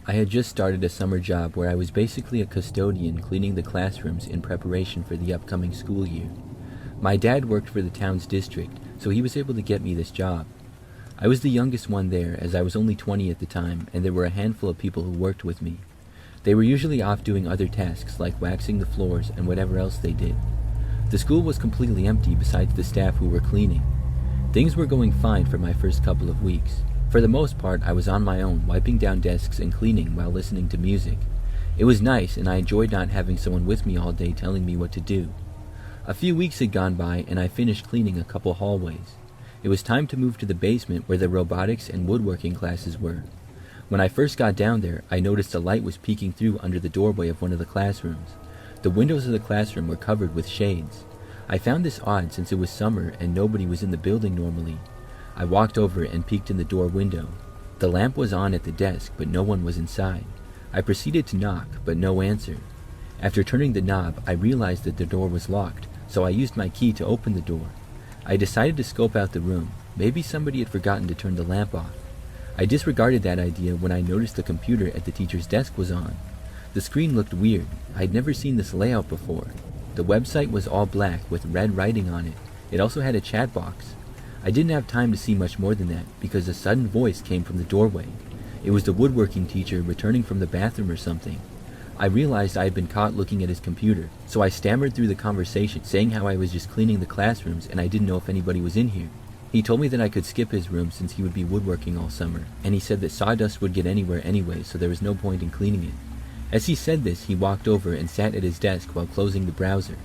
I had just started a summer job where I was basically a custodian cleaning the classrooms in preparation for the upcoming school year. My dad worked for the town's district, so he was able to get me this job. I was the youngest one there, as I was only 20 at the time, and there were a handful of people who worked with me. They were usually off doing other tasks like waxing the floors and whatever else they did. The school was completely empty besides the staff who were cleaning. Things were going fine for my first couple of weeks. For the most part, I was on my own, wiping down desks and cleaning while listening to music. It was nice, and I enjoyed not having someone with me all day telling me what to do. A few weeks had gone by, and I finished cleaning a couple hallways. It was time to move to the basement where the robotics and woodworking classes were. When I first got down there, I noticed a light was peeking through under the doorway of one of the classrooms. The windows of the classroom were covered with shades. I found this odd since it was summer and nobody was in the building normally. I walked over and peeked in the door window. The lamp was on at the desk, but no one was inside. I proceeded to knock, but no answer. After turning the knob, I realized that the door was locked, so I used my key to open the door. I decided to scope out the room. Maybe somebody had forgotten to turn the lamp off. I disregarded that idea when I noticed the computer at the teacher's desk was on. The screen looked weird. I'd never seen this layout before. The website was all black with red writing on it. It also had a chat box. I didn't have time to see much more than that because a sudden voice came from the doorway. It was the woodworking teacher returning from the bathroom or something. I realized I had been caught looking at his computer, so I stammered through the conversation, saying how I was just cleaning the classrooms and I didn't know if anybody was in here. He told me that I could skip his room since he would be woodworking all summer, and he said that sawdust would get anywhere anyway, so there was no point in cleaning it. As he said this, he walked over and sat at his desk while closing the browser.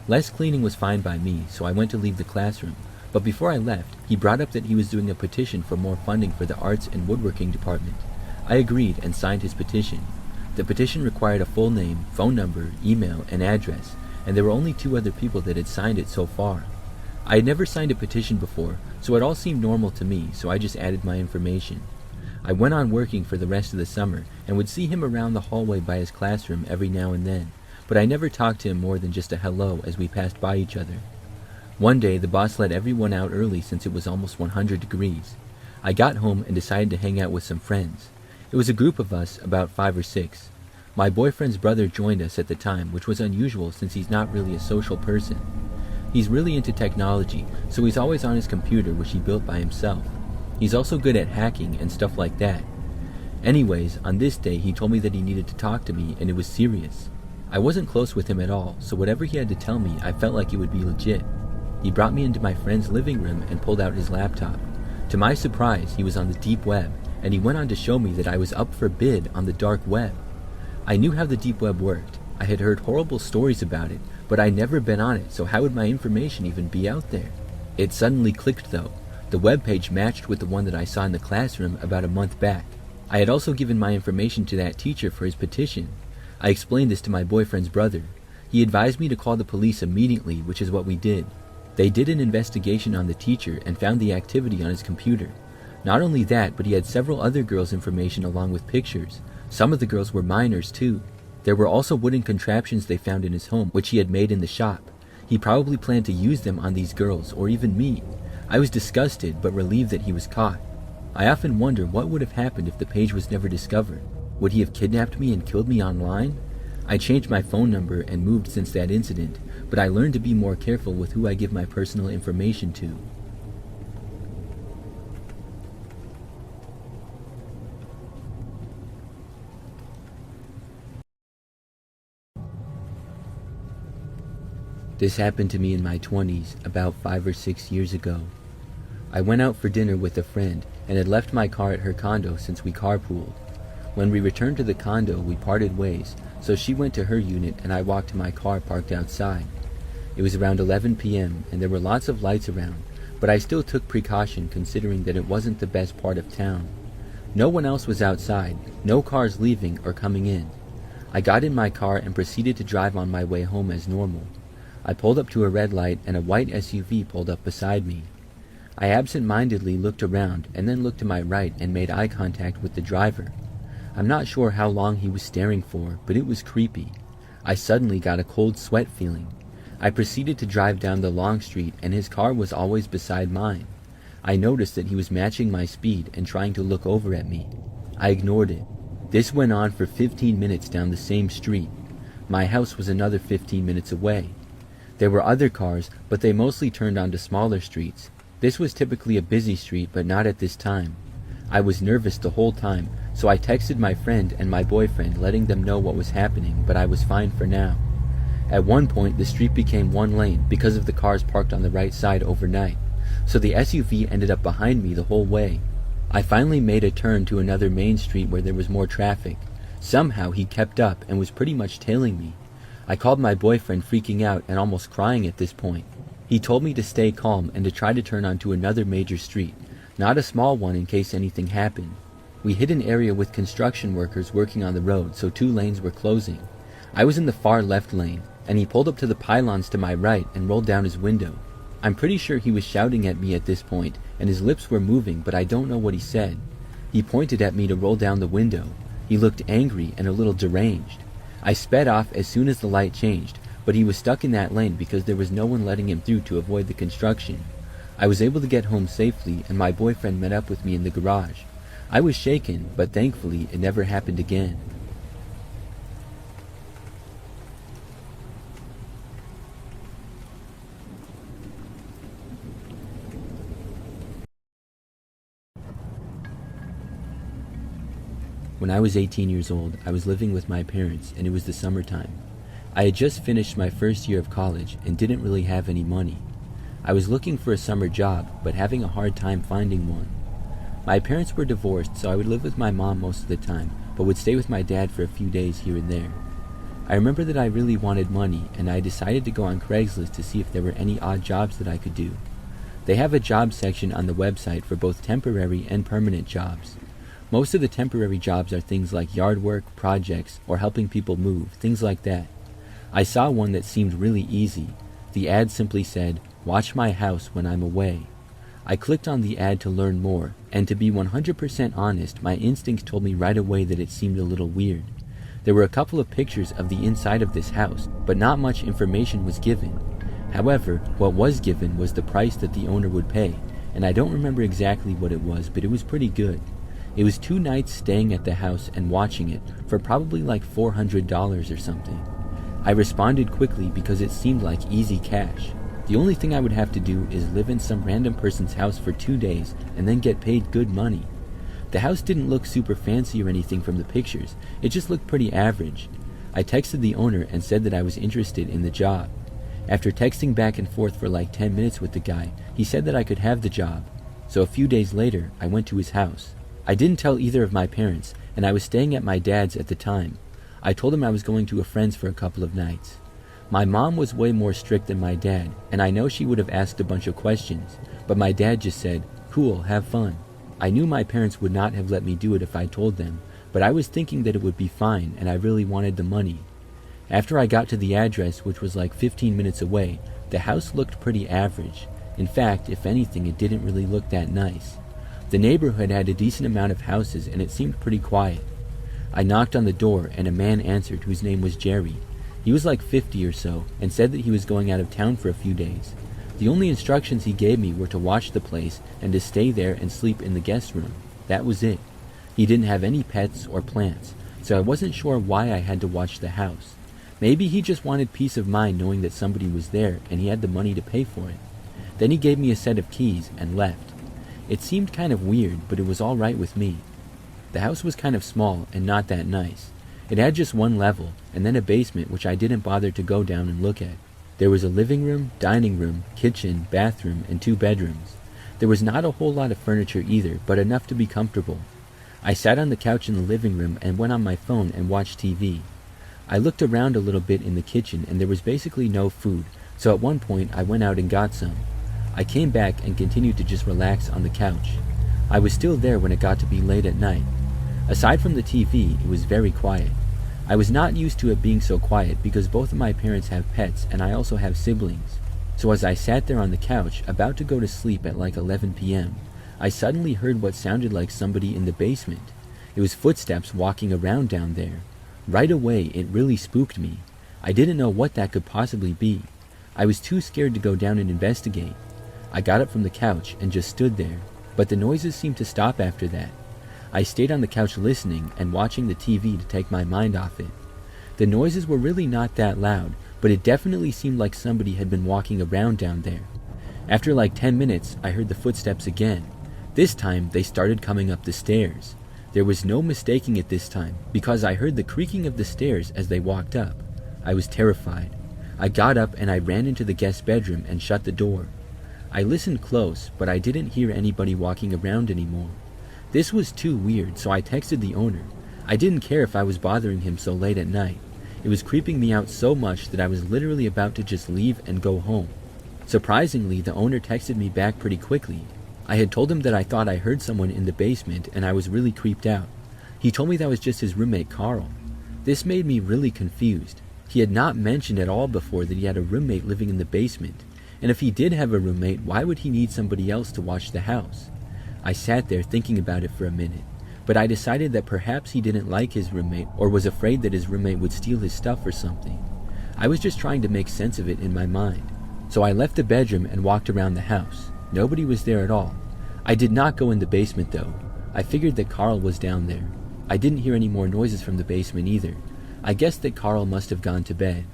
Less cleaning was fine by me, so I went to leave the classroom. But before I left, he brought up that he was doing a petition for more funding for the arts and woodworking department. I agreed and signed his petition. The petition required a full name, phone number, email, and address, and there were only 2 other people that had signed it so far. I had never signed a petition before, so it all seemed normal to me, so I just added my information. I went on working for the rest of the summer and would see him around the hallway by his classroom every now and then, but I never talked to him more than just a hello as we passed by each other. One day, the boss let everyone out early since it was almost 100 degrees. I got home and decided to hang out with some friends. It was a group of us, about 5 or 6. My boyfriend's brother joined us at the time, which was unusual since he's not really a social person. He's really into technology, so he's always on his computer, which he built by himself. He's also good at hacking and stuff like that. Anyways, on this day he told me that he needed to talk to me and it was serious. I wasn't close with him at all, so whatever he had to tell me, I felt like it would be legit. He brought me into my friend's living room and pulled out his laptop. To my surprise, he was on the deep web, and he went on to show me that I was up for bid on the dark web. I knew how the deep web worked. I had heard horrible stories about it, but I'd never been on it, so how would my information even be out there? It suddenly clicked though. The web page matched with the one that I saw in the classroom about a month back. I had also given my information to that teacher for his petition. I explained this to my boyfriend's brother. He advised me to call the police immediately, which is what we did. They did an investigation on the teacher and found the activity on his computer. Not only that, but he had several other girls' information along with pictures. Some of the girls were minors too. There were also wooden contraptions they found in his home, which he had made in the shop. He probably planned to use them on these girls, or even me. I was disgusted, but relieved that he was caught. I often wonder what would have happened if the page was never discovered. Would he have kidnapped me and killed me online? I changed my phone number and moved since that incident, but I learned to be more careful with who I give my personal information to. This happened to me in my 20s, about 5 or 6 years ago. I went out for dinner with a friend and had left my car at her condo since we carpooled. When we returned to the condo, we parted ways, so she went to her unit and I walked to my car parked outside. It was around 11 p.m. and there were lots of lights around, but I still took precaution considering that it wasn't the best part of town. No one else was outside, no cars leaving or coming in. I got in my car and proceeded to drive on my way home as normal. I pulled up to a red light and a white SUV pulled up beside me. I absent-mindedly looked around and then looked to my right and made eye contact with the driver. I'm not sure how long he was staring for, but it was creepy. I suddenly got a cold sweat feeling. I proceeded to drive down the long street and his car was always beside mine. I noticed that he was matching my speed and trying to look over at me. I ignored it. This went on for 15 minutes down the same street. My house was another 15 minutes away. There were other cars, but they mostly turned onto smaller streets. This was typically a busy street, but not at this time. I was nervous the whole time, so I texted my friend and my boyfriend letting them know what was happening, but I was fine for now. At one point, the street became one lane because of the cars parked on the right side overnight, so the SUV ended up behind me the whole way. I finally made a turn to another main street where there was more traffic. Somehow he kept up and was pretty much tailing me. I called my boyfriend, freaking out and almost crying at this point. He told me to stay calm and to try to turn onto another major street, not a small one in case anything happened. We hit an area with construction workers working on the road, so 2 lanes were closing. I was in the far left lane, and he pulled up to the pylons to my right and rolled down his window. I'm pretty sure he was shouting at me at this point, and his lips were moving, but I don't know what he said. He pointed at me to roll down the window. He looked angry and a little deranged. I sped off as soon as the light changed, but he was stuck in that lane because there was no one letting him through to avoid the construction. I was able to get home safely, and my boyfriend met up with me in the garage. I was shaken, but thankfully it never happened again. When I was 18 years old, I was living with my parents, and it was the summertime. I had just finished my first year of college and didn't really have any money. I was looking for a summer job, but having a hard time finding one. My parents were divorced, so I would live with my mom most of the time, but would stay with my dad for a few days here and there. I remember that I really wanted money, and I decided to go on Craigslist to see if there were any odd jobs that I could do. They have a job section on the website for both temporary and permanent jobs. Most of the temporary jobs are things like yard work, projects, or helping people move, things like that. I saw one that seemed really easy. The ad simply said, "Watch my house when I'm away." I clicked on the ad to learn more, and to be 100% honest, my instincts told me right away that it seemed a little weird. There were a couple of pictures of the inside of this house, but not much information was given. However, what was given was the price that the owner would pay, and I don't remember exactly what it was, but it was pretty good. It was 2 nights staying at the house and watching it for probably like $400 or something. I responded quickly because it seemed like easy cash. The only thing I would have to do is live in some random person's house for 2 days and then get paid good money. The house didn't look super fancy or anything from the pictures, it just looked pretty average. I texted the owner and said that I was interested in the job. After texting back and forth for like 10 minutes with the guy, he said that I could have the job. So a few days later, I went to his house. I didn't tell either of my parents, and I was staying at my dad's at the time. I told him I was going to a friend's for a couple of nights. My mom was way more strict than my dad, and I know she would have asked a bunch of questions, but my dad just said, "Cool, have fun." I knew my parents would not have let me do it if I told them, but I was thinking that it would be fine, and I really wanted the money. After I got to the address, which was like 15 minutes away, the house looked pretty average. In fact, if anything, it didn't really look that nice. The neighborhood had a decent amount of houses, and it seemed pretty quiet. I knocked on the door, and a man answered whose name was Jerry. He was like 50 or so, and said that he was going out of town for a few days. The only instructions he gave me were to watch the place and to stay there and sleep in the guest room. That was it. He didn't have any pets or plants, so I wasn't sure why I had to watch the house. Maybe he just wanted peace of mind knowing that somebody was there and he had the money to pay for it. Then he gave me a set of keys and left. It seemed kind of weird, but it was all right with me. The house was kind of small and not that nice. It had just 1 level, and then a basement which I didn't bother to go down and look at. There was a living room, dining room, kitchen, bathroom, and 2 bedrooms. There was not a whole lot of furniture either, but enough to be comfortable. I sat on the couch in the living room and went on my phone and watched TV. I looked around a little bit in the kitchen and there was basically no food, so at one point I went out and got some. I came back and continued to just relax on the couch. I was still there when it got to be late at night. Aside from the TV, it was very quiet. I was not used to it being so quiet because both of my parents have pets and I also have siblings. So as I sat there on the couch, about to go to sleep at like 11 p.m., I suddenly heard what sounded like somebody in the basement. It was footsteps walking around down there. Right away, it really spooked me. I didn't know what that could possibly be. I was too scared to go down and investigate. I got up from the couch and just stood there, but the noises seemed to stop after that. I stayed on the couch listening and watching the TV to take my mind off it. The noises were really not that loud, but it definitely seemed like somebody had been walking around down there. After like 10 minutes, I heard the footsteps again. This time, they started coming up the stairs. There was no mistaking it this time, because I heard the creaking of the stairs as they walked up. I was terrified. I got up and I ran into the guest bedroom and shut the door. I listened close, but I didn't hear anybody walking around anymore. This was too weird, so I texted the owner. I didn't care if I was bothering him so late at night. It was creeping me out so much that I was literally about to just leave and go home. Surprisingly, the owner texted me back pretty quickly. I had told him that I thought I heard someone in the basement and I was really creeped out. He told me that was just his roommate Carl. This made me really confused. He had not mentioned at all before that he had a roommate living in the basement, and if he did have a roommate, why would he need somebody else to watch the house? I sat there thinking about it for a minute, but I decided that perhaps he didn't like his roommate or was afraid that his roommate would steal his stuff or something. I was just trying to make sense of it in my mind. So I left the bedroom and walked around the house. Nobody was there at all. I did not go in the basement though. I figured that Carl was down there. I didn't hear any more noises from the basement either. I guessed that Carl must have gone to bed.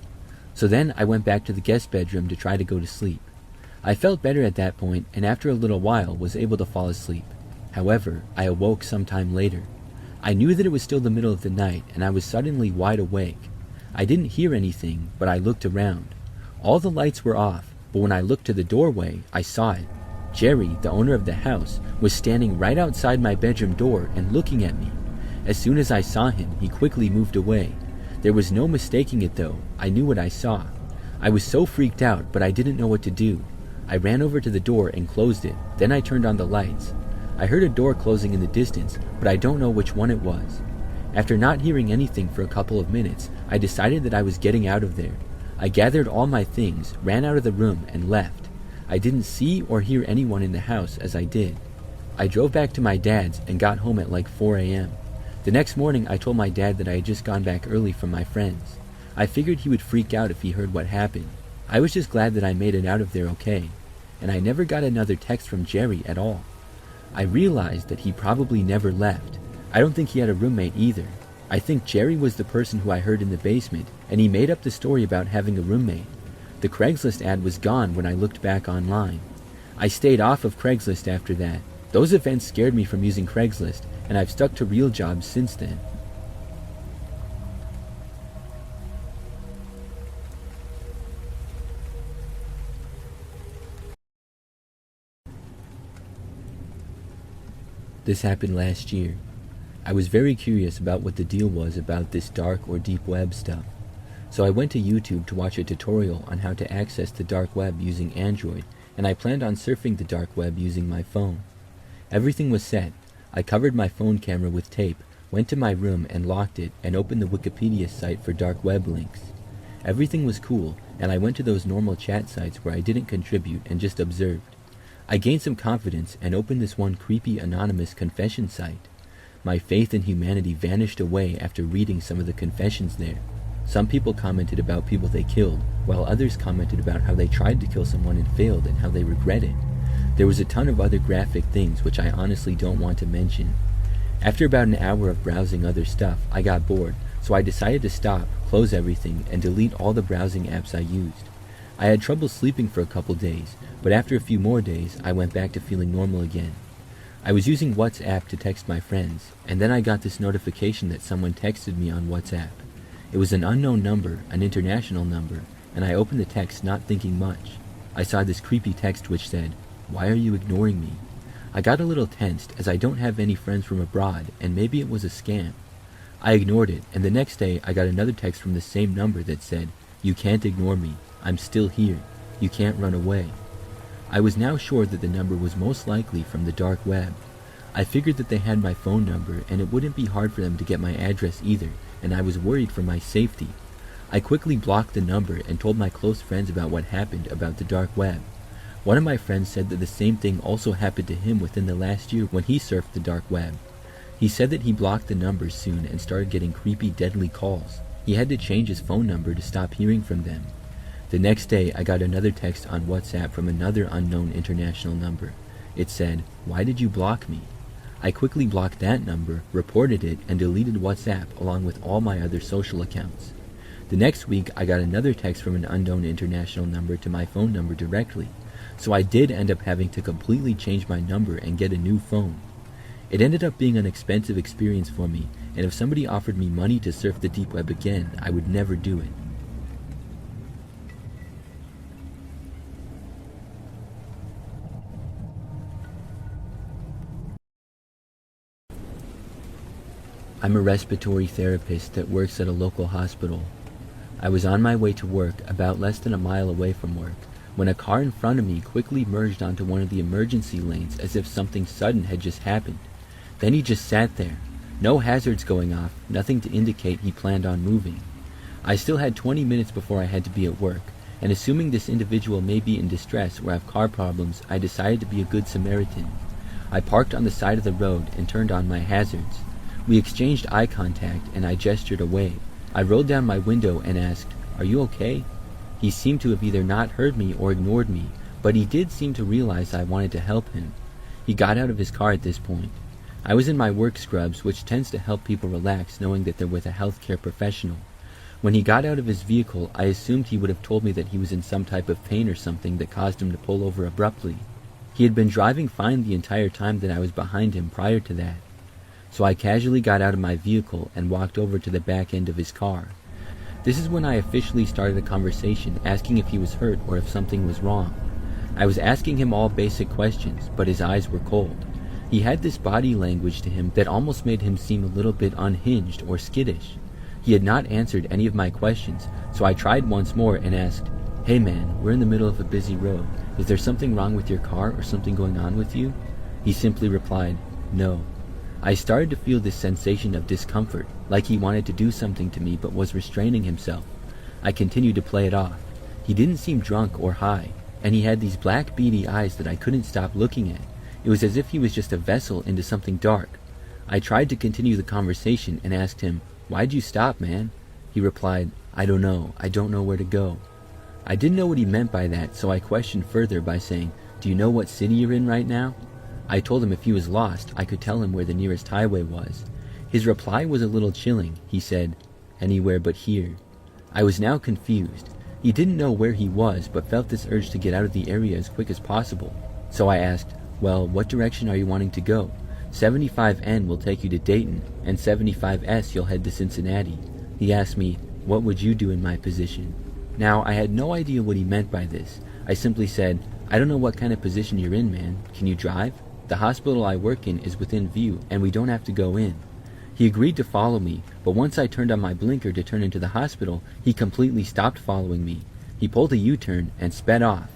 So then I went back to the guest bedroom to try to go to sleep. I felt better at that point and after a little while was able to fall asleep. However, I awoke sometime later. I knew that it was still the middle of the night and I was suddenly wide awake. I didn't hear anything, but I looked around. All the lights were off, but when I looked to the doorway, I saw it. Jerry, the owner of the house, was standing right outside my bedroom door and looking at me. As soon as I saw him, he quickly moved away. There was no mistaking it though. I knew what I saw. I was so freaked out, but I didn't know what to do. I ran over to the door and closed it. Then I turned on the lights. I heard a door closing in the distance, but I don't know which one it was. After not hearing anything for a couple of minutes, I decided that I was getting out of there. I gathered all my things, ran out of the room, and left. I didn't see or hear anyone in the house as I did. I drove back to my dad's and got home at like 4 a.m. The next morning I told my dad that I had just gone back early from my friends. I figured he would freak out if he heard what happened. I was just glad that I made it out of there okay. And I never got another text from Jerry at all. I realized that he probably never left. I don't think he had a roommate either. I think Jerry was the person who I heard in the basement, and he made up the story about having a roommate. The Craigslist ad was gone when I looked back online. I stayed off of Craigslist after that. Those events scared me from using Craigslist, and I've stuck to real jobs since then. This happened last year. I was very curious about what the deal was about this dark or deep web stuff. So I went to YouTube to watch a tutorial on how to access the dark web using Android, and I planned on surfing the dark web using my phone. Everything was set. I covered my phone camera with tape, went to my room and locked it, and opened the Wikipedia site for dark web links. Everything was cool, and I went to those normal chat sites where I didn't contribute and just observed. I gained some confidence and opened this one creepy anonymous confession site. My faith in humanity vanished away after reading some of the confessions there. Some people commented about people they killed, while others commented about how they tried to kill someone and failed and how they regret it. There was a ton of other graphic things which I honestly don't want to mention. After about an hour of browsing other stuff, I got bored, so I decided to stop, close everything, and delete all the browsing apps I used. I had trouble sleeping for a couple days, but after a few more days, I went back to feeling normal again. I was using WhatsApp to text my friends, and then I got this notification that someone texted me on WhatsApp. It was an unknown number, an international number, and I opened the text not thinking much. I saw this creepy text which said, "Why are you ignoring me?" I got a little tensed as I don't have any friends from abroad and maybe it was a scam. I ignored it, and the next day I got another text from the same number that said, "You can't ignore me. I'm still here. You can't run away." I was now sure that the number was most likely from the dark web. I figured that they had my phone number and it wouldn't be hard for them to get my address either, and I was worried for my safety. I quickly blocked the number and told my close friends about what happened about the dark web. One of my friends said that the same thing also happened to him within the last year when he surfed the dark web. He said that he blocked the numbers soon and started getting creepy, deadly calls. He had to change his phone number to stop hearing from them. The next day, I got another text on WhatsApp from another unknown international number. It said, "Why did you block me?" I quickly blocked that number, reported it, and deleted WhatsApp along with all my other social accounts. The next week, I got another text from an unknown international number to my phone number directly, so I did end up having to completely change my number and get a new phone. It ended up being an expensive experience for me, and if somebody offered me money to surf the deep web again, I would never do it. I'm a respiratory therapist that works at a local hospital. I was on my way to work, about less than a mile away from work, when a car in front of me quickly merged onto one of the emergency lanes as if something sudden had just happened. Then he just sat there. No hazards going off, nothing to indicate he planned on moving. I still had 20 minutes before I had to be at work, and assuming this individual may be in distress or have car problems, I decided to be a good Samaritan. I parked on the side of the road and turned on my hazards. We exchanged eye contact and I gestured away. I rolled down my window and asked, "Are you okay?" He seemed to have either not heard me or ignored me, but he did seem to realize I wanted to help him. He got out of his car at this point. I was in my work scrubs, which tends to help people relax knowing that they're with a healthcare professional. When he got out of his vehicle, I assumed he would have told me that he was in some type of pain or something that caused him to pull over abruptly. He had been driving fine the entire time that I was behind him prior to that. So I casually got out of my vehicle and walked over to the back end of his car. This is when I officially started a conversation, asking if he was hurt or if something was wrong. I was asking him all basic questions, but his eyes were cold. He had this body language to him that almost made him seem a little bit unhinged or skittish. He had not answered any of my questions, so I tried once more and asked, "Hey man, we're in the middle of a busy road. Is there something wrong with your car or something going on with you?" He simply replied, "No." I started to feel this sensation of discomfort, like he wanted to do something to me but was restraining himself. I continued to play it off. He didn't seem drunk or high, and he had these black beady eyes that I couldn't stop looking at. It was as if he was just a vessel into something dark. I tried to continue the conversation and asked him, "Why'd you stop, man?" He replied, "I don't know. I don't know where to go." I didn't know what he meant by that, so I questioned further by saying, "Do you know what city you're in right now?" I told him if he was lost, I could tell him where the nearest highway was. His reply was a little chilling. He said, "Anywhere but here." I was now confused. He didn't know where he was, but felt this urge to get out of the area as quick as possible. So I asked, "Well, what direction are you wanting to go? 75N will take you to Dayton, and 75S you'll head to Cincinnati." He asked me, "What would you do in my position?" Now, I had no idea what he meant by this. I simply said, "I don't know what kind of position you're in, man. Can you drive? The hospital I work in is within view, and we don't have to go in." He agreed to follow me, but once I turned on my blinker to turn into the hospital, he completely stopped following me. He pulled a U-turn and sped off.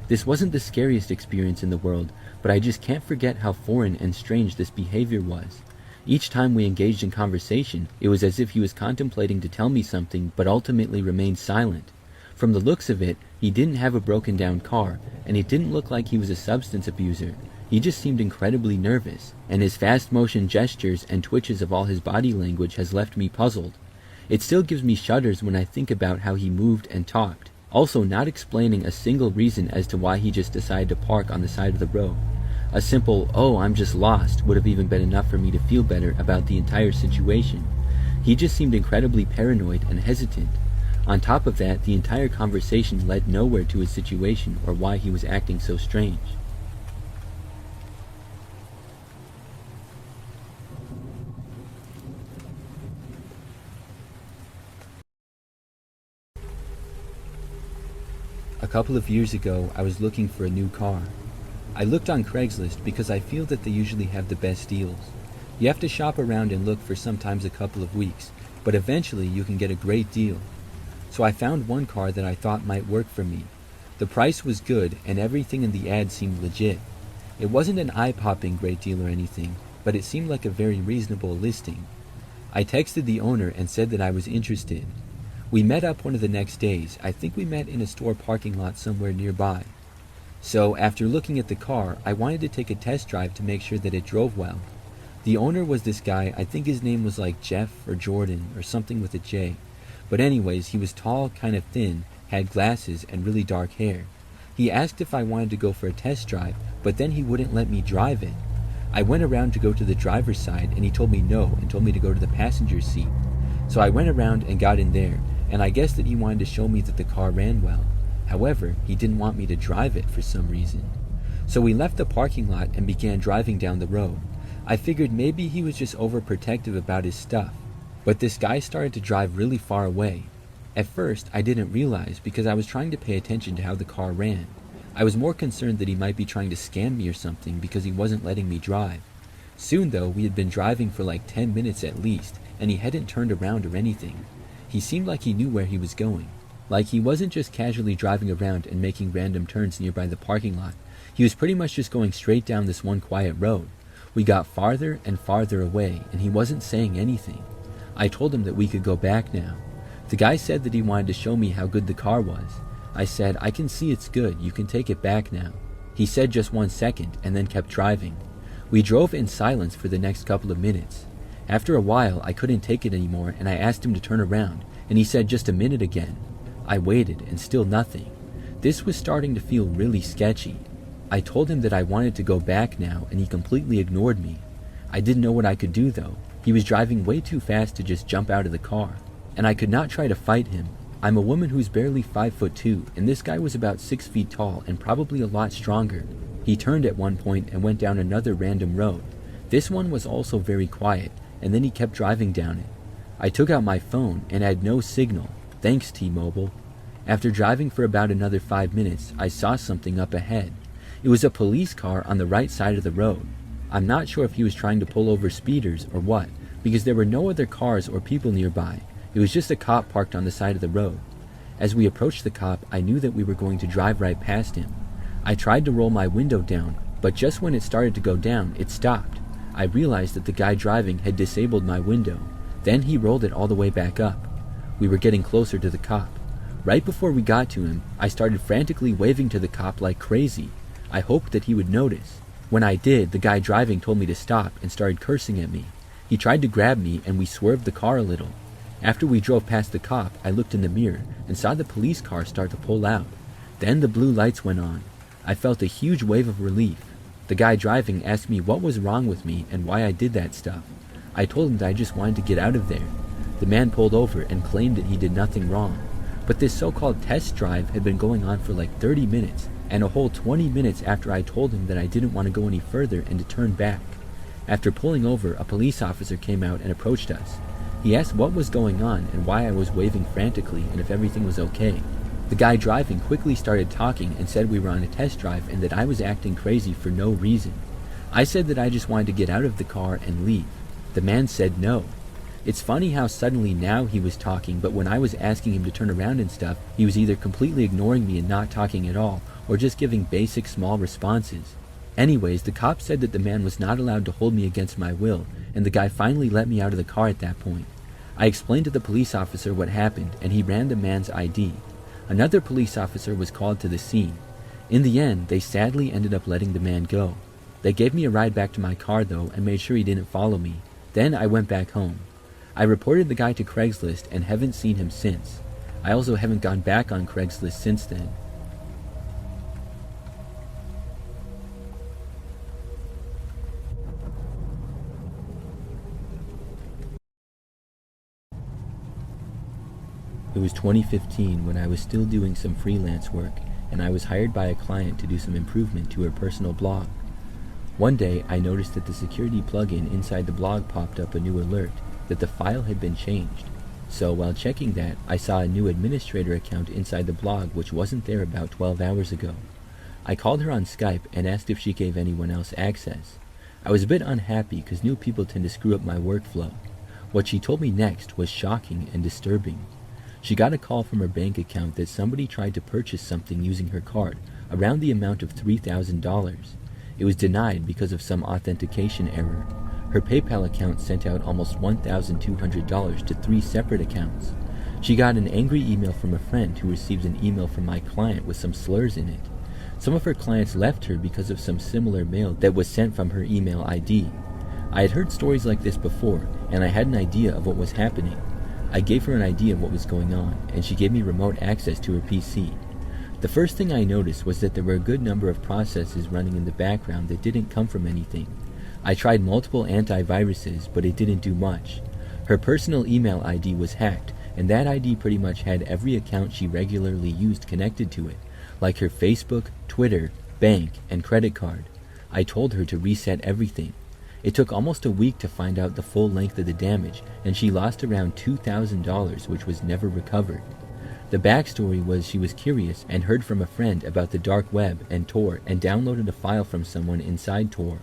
This wasn't the scariest experience in the world, but I just can't forget how foreign and strange this behavior was. Each time we engaged in conversation, it was as if he was contemplating to tell me something, but ultimately remained silent. From the looks of it, he didn't have a broken down car, and it didn't look like he was a substance abuser. He just seemed incredibly nervous, and his fast motion gestures and twitches of all his body language has left me puzzled. It still gives me shudders when I think about how he moved and talked, also not explaining a single reason as to why he just decided to park on the side of the road. A simple, "Oh, I'm just lost," would have even been enough for me to feel better about the entire situation. He just seemed incredibly paranoid and hesitant. On top of that, the entire conversation led nowhere to his situation or why he was acting so strange. A couple of years ago, I was looking for a new car. I looked on Craigslist because I feel that they usually have the best deals. You have to shop around and look for sometimes a couple of weeks, but eventually you can get a great deal. So I found one car that I thought might work for me. The price was good and everything in the ad seemed legit. It wasn't an eye-popping great deal or anything, but it seemed like a very reasonable listing. I texted the owner and said that I was interested. We met up one of the next days. I think we met in a store parking lot somewhere nearby. So, after looking at the car, I wanted to take a test drive to make sure that it drove well. The owner was this guy, I think his name was like Jeff or Jordan or something with a J. But anyways, he was tall, kind of thin, had glasses, and really dark hair. He asked if I wanted to go for a test drive, but then he wouldn't let me drive it. I went around to go to the driver's side and he told me no and told me to go to the passenger seat. So I went around and got in there, and I guess that he wanted to show me that the car ran well. However, he didn't want me to drive it for some reason. So we left the parking lot and began driving down the road. I figured maybe he was just overprotective about his stuff. But this guy started to drive really far away. At first, I didn't realize because I was trying to pay attention to how the car ran. I was more concerned that he might be trying to scam me or something because he wasn't letting me drive. Soon though, we had been driving for like 10 minutes at least, and he hadn't turned around or anything. He seemed like he knew where he was going. Like he wasn't just casually driving around and making random turns nearby the parking lot. He was pretty much just going straight down this one quiet road. We got farther and farther away, and he wasn't saying anything. I told him that we could go back now. The guy said that he wanted to show me how good the car was. I said, I can see it's good, you can take it back now. He said just 1 second, and then kept driving. We drove in silence for the next couple of minutes. After a while, I couldn't take it anymore, and I asked him to turn around, and he said just a minute again. I waited, and still nothing. This was starting to feel really sketchy. I told him that I wanted to go back now, and he completely ignored me. I didn't know what I could do though. He was driving way too fast to just jump out of the car, and I could not try to fight him. I'm a woman who's barely 5'2", and this guy was about 6 feet tall and probably a lot stronger. He turned at one point and went down another random road. This one was also very quiet, and then he kept driving down it. I took out my phone and had no signal. Thanks, T-Mobile. After driving for about another 5 minutes, I saw something up ahead. It was a police car on the right side of the road. I'm not sure if he was trying to pull over speeders or what, because there were no other cars or people nearby. It was just a cop parked on the side of the road. As we approached the cop, I knew that we were going to drive right past him. I tried to roll my window down, but just when it started to go down, it stopped. I realized that the guy driving had disabled my window. Then he rolled it all the way back up. We were getting closer to the cop. Right before we got to him, I started frantically waving to the cop like crazy. I hoped that he would notice. When I did, the guy driving told me to stop and started cursing at me. He tried to grab me and we swerved the car a little. After we drove past the cop, I looked in the mirror and saw the police car start to pull out. Then the blue lights went on. I felt a huge wave of relief. The guy driving asked me what was wrong with me and why I did that stuff. I told him that I just wanted to get out of there. The man pulled over and claimed that he did nothing wrong. But this so-called test drive had been going on for like 30 minutes, and a whole 20 minutes after I told him that I didn't want to go any further and to turn back. After pulling over, a police officer came out and approached us. He asked what was going on and why I was waving frantically and if everything was okay. The guy driving quickly started talking and said we were on a test drive and that I was acting crazy for no reason. I said that I just wanted to get out of the car and leave. The man said no. It's funny how suddenly now he was talking, but when I was asking him to turn around and stuff, he was either completely ignoring me and not talking at all, or just giving basic small responses. Anyways, the cop said that the man was not allowed to hold me against my will, and the guy finally let me out of the car at that point. I explained to the police officer what happened, and he ran the man's ID. Another police officer was called to the scene. In the end, they sadly ended up letting the man go. They gave me a ride back to my car though, and made sure he didn't follow me. Then I went back home. I reported the guy to Craigslist and haven't seen him since. I also haven't gone back on Craigslist since then. It was 2015 when I was still doing some freelance work, and I was hired by a client to do some improvement to her personal blog. One day, I noticed that the security plugin inside the blog popped up a new alert that the file had been changed. So while checking that, I saw a new administrator account inside the blog which wasn't there about 12 hours ago. I called her on Skype and asked if she gave anyone else access. I was a bit unhappy because new people tend to screw up my workflow. What she told me next was shocking and disturbing. She got a call from her bank account that somebody tried to purchase something using her card, around the amount of $3,000. It was denied because of some authentication error. Her PayPal account sent out almost $1,200 to 3 separate accounts. She got an angry email from a friend who received an email from my client with some slurs in it. Some of her clients left her because of some similar mail that was sent from her email ID. I had heard stories like this before, and I had an idea of what was happening. I gave her an idea of what was going on, and she gave me remote access to her PC. The first thing I noticed was that there were a good number of processes running in the background that didn't come from anything. I tried multiple antiviruses, but it didn't do much. Her personal email ID was hacked, and that ID pretty much had every account she regularly used connected to it, like her Facebook, Twitter, bank, and credit card. I told her to reset everything. It took almost a week to find out the full length of the damage, and she lost around $2,000, which was never recovered. The backstory was she was curious and heard from a friend about the dark web and Tor and downloaded a file from someone inside Tor.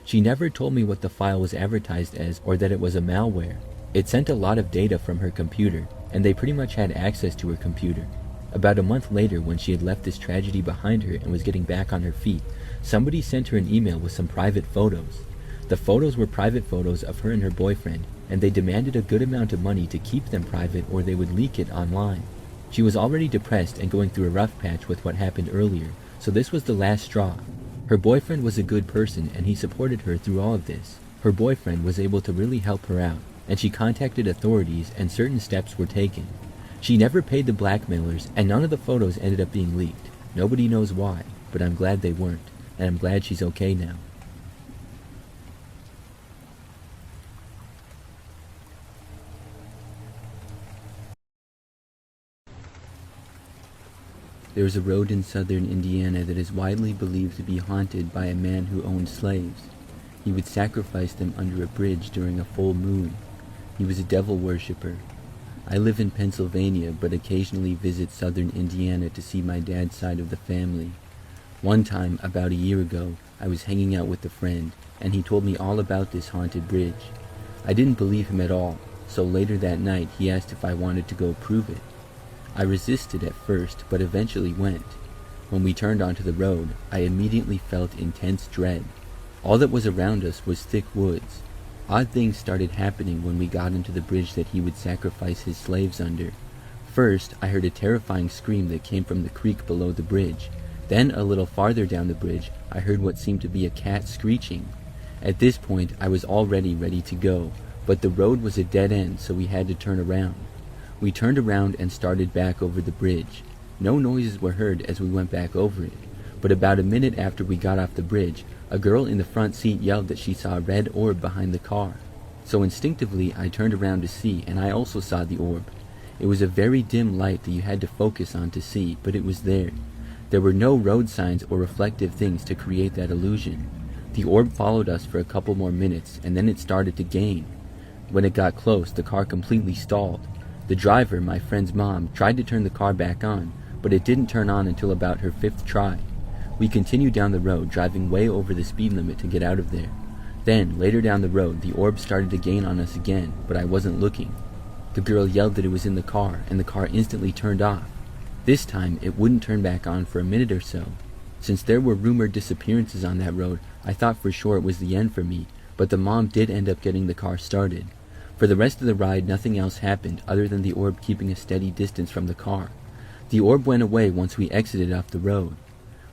She never told me what the file was advertised as or that it was a malware. It sent a lot of data from her computer, and they pretty much had access to her computer. About a month later, when she had left this tragedy behind her and was getting back on her feet, somebody sent her an email with some private photos. The photos were private photos of her and her boyfriend, and they demanded a good amount of money to keep them private or they would leak it online. She was already depressed and going through a rough patch with what happened earlier, so this was the last straw. Her boyfriend was a good person and he supported her through all of this. Her boyfriend was able to really help her out, and she contacted authorities and certain steps were taken. She never paid the blackmailers, and none of the photos ended up being leaked. Nobody knows why, but I'm glad they weren't, and I'm glad she's okay now. There is a road in southern Indiana that is widely believed to be haunted by a man who owned slaves. He would sacrifice them under a bridge during a full moon. He was a devil worshipper. I live in Pennsylvania, but occasionally visit southern Indiana to see my dad's side of the family. One time, about a year ago, I was hanging out with a friend, and he told me all about this haunted bridge. I didn't believe him at all, so later that night he asked if I wanted to go prove it. I resisted at first, but eventually went. When we turned onto the road, I immediately felt intense dread. All that was around us was thick woods. Odd things started happening when we got into the bridge that he would sacrifice his slaves under. First, I heard a terrifying scream that came from the creek below the bridge. Then, a little farther down the bridge, I heard what seemed to be a cat screeching. At this point, I was already ready to go, but the road was a dead end, so we had to turn around. We turned around and started back over the bridge. No noises were heard as we went back over it, but about a minute after we got off the bridge, a girl in the front seat yelled that she saw a red orb behind the car. So instinctively, I turned around to see, and I also saw the orb. It was a very dim light that you had to focus on to see, but it was there. There were no road signs or reflective things to create that illusion. The orb followed us for a couple more minutes, and then it started to gain. When it got close, the car completely stalled. The driver, my friend's mom, tried to turn the car back on, but it didn't turn on until about her 5th try. We continued down the road, driving way over the speed limit to get out of there. Then, later down the road, the orb started to gain on us again, but I wasn't looking. The girl yelled that it was in the car, and the car instantly turned off. This time, it wouldn't turn back on for a minute or so. Since there were rumored disappearances on that road, I thought for sure it was the end for me, but the mom did end up getting the car started. For the rest of the ride, nothing else happened other than the orb keeping a steady distance from the car. The orb went away once we exited off the road.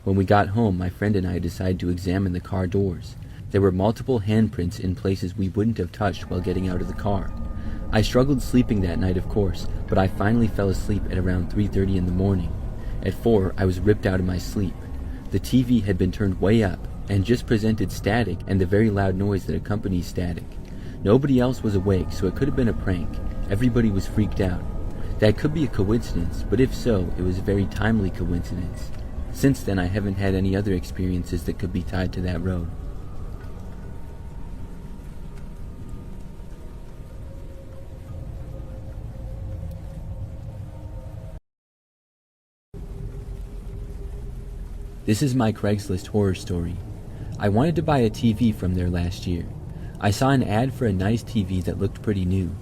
When we got home, my friend and I decided to examine the car doors. There were multiple handprints in places we wouldn't have touched while getting out of the car. I struggled sleeping that night, of course, but I finally fell asleep at around 3:30 in the morning. At 4, I was ripped out of my sleep. The TV had been turned way up and just presented static and the very loud noise that accompanies static. Nobody else was awake, so it could have been a prank. Everybody was freaked out. That could be a coincidence, but if so, it was a very timely coincidence. Since then, I haven't had any other experiences that could be tied to that road. This is my Craigslist horror story. I wanted to buy a TV from there last year. I saw an ad for a nice TV that looked pretty new.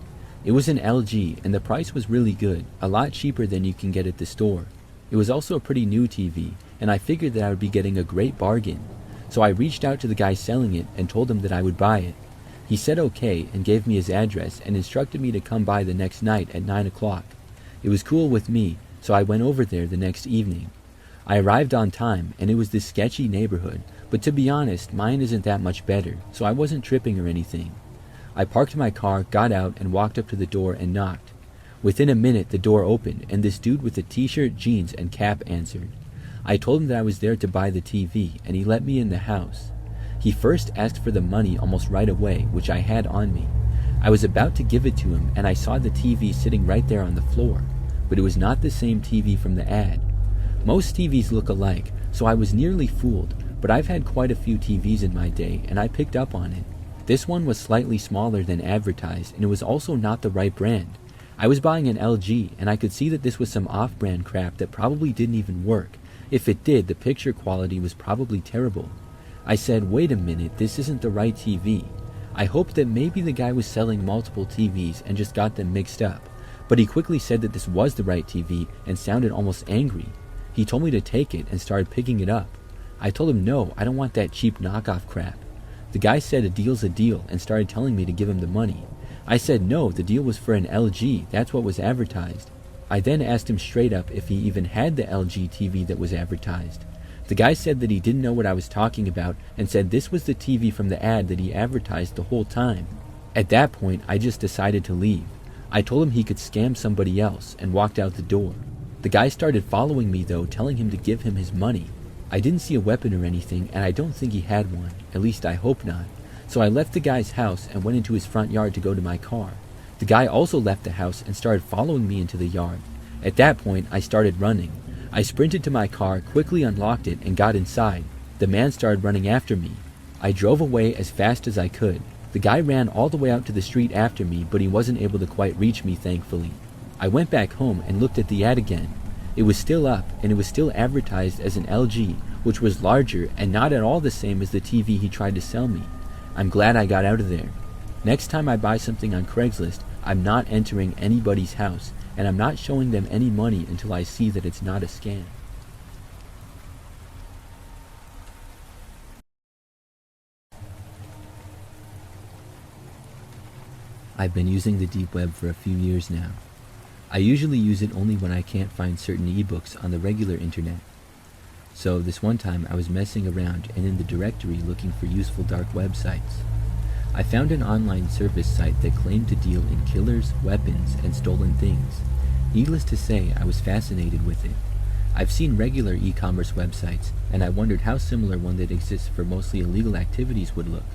It was an LG, and the price was really good, a lot cheaper than you can get at the store. It was also a pretty new TV, and I figured that I would be getting a great bargain. So I reached out to the guy selling it and told him that I would buy it. He said okay and gave me his address and instructed me to come by the next night at 9 o'clock. It was cool with me, so I went over there the next evening. I arrived on time, and it was this sketchy neighborhood, but to be honest, mine isn't that much better, so I wasn't tripping or anything. I parked my car, got out, and walked up to the door and knocked. Within a minute, the door opened, and this dude with a t-shirt, jeans, and cap answered. I told him that I was there to buy the TV, and he let me in the house. He first asked for the money almost right away, which I had on me. I was about to give it to him, and I saw the TV sitting right there on the floor, but it was not the same TV from the ad. Most TVs look alike, so I was nearly fooled, but I've had quite a few TVs in my day, and I picked up on it. This one was slightly smaller than advertised, and it was also not the right brand. I was buying an LG, and I could see that this was some off-brand crap that probably didn't even work. If it did, the picture quality was probably terrible. I said, wait a minute, this isn't the right TV. I hoped that maybe the guy was selling multiple TVs and just got them mixed up, but he quickly said that this was the right TV and sounded almost angry. He told me to take it and started picking it up. I told him no, I don't want that cheap knockoff crap. The guy said a deal's a deal and started telling me to give him the money. I said no, the deal was for an LG, that's what was advertised. I then asked him straight up if he even had the LG TV that was advertised. The guy said that he didn't know what I was talking about and said this was the TV from the ad that he advertised the whole time. At that point, I just decided to leave. I told him he could scam somebody else and walked out the door. The guy started following me though, telling him to give him his money. I didn't see a weapon or anything, and I don't think he had one, at least I hope not. So I left the guy's house and went into his front yard to go to my car. The guy also left the house and started following me into the yard. At that point, I started running. I sprinted to my car, quickly unlocked it, and got inside. The man started running after me. I drove away as fast as I could. The guy ran all the way out to the street after me, but he wasn't able to quite reach me, thankfully. I went back home and looked at the ad again. It was still up, and it was still advertised as an LG, which was larger and not at all the same as the TV he tried to sell me. I'm glad I got out of there. Next time I buy something on Craigslist, I'm not entering anybody's house, and I'm not showing them any money until I see that it's not a scam. I've been using the deep web for a few years now. I usually use it only when I can't find certain ebooks on the regular internet. So this one time I was messing around and in the directory looking for useful dark websites. I found an online service site that claimed to deal in killers, weapons, and stolen things. Needless to say, I was fascinated with it. I've seen regular e-commerce websites, and I wondered how similar one that exists for mostly illegal activities would look.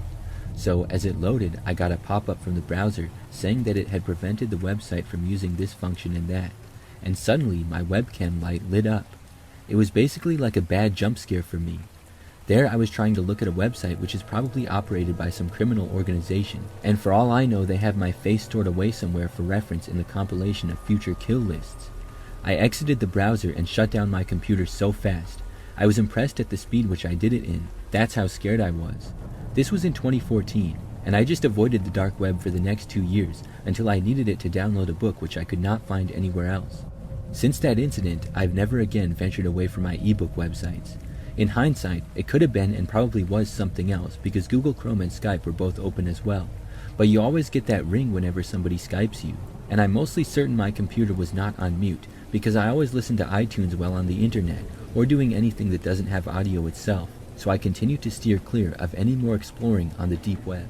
So as it loaded, I got a pop-up from the browser saying that it had prevented the website from using this function and that, and suddenly my webcam light lit up. It was basically like a bad jump scare for me. There I was trying to look at a website which is probably operated by some criminal organization, and for all I know they have my face stored away somewhere for reference in the compilation of future kill lists. I exited the browser and shut down my computer so fast. I was impressed at the speed which I did it in. That's how scared I was. This was in 2014, and I just avoided the dark web for the next 2 years until I needed it to download a book which I could not find anywhere else. Since that incident, I've never again ventured away from my ebook websites. In hindsight, it could have been and probably was something else because Google Chrome and Skype were both open as well, but you always get that ring whenever somebody Skypes you, and I'm mostly certain my computer was not on mute because I always listen to iTunes while on the internet or doing anything that doesn't have audio itself. So I continue to steer clear of any more exploring on the deep web.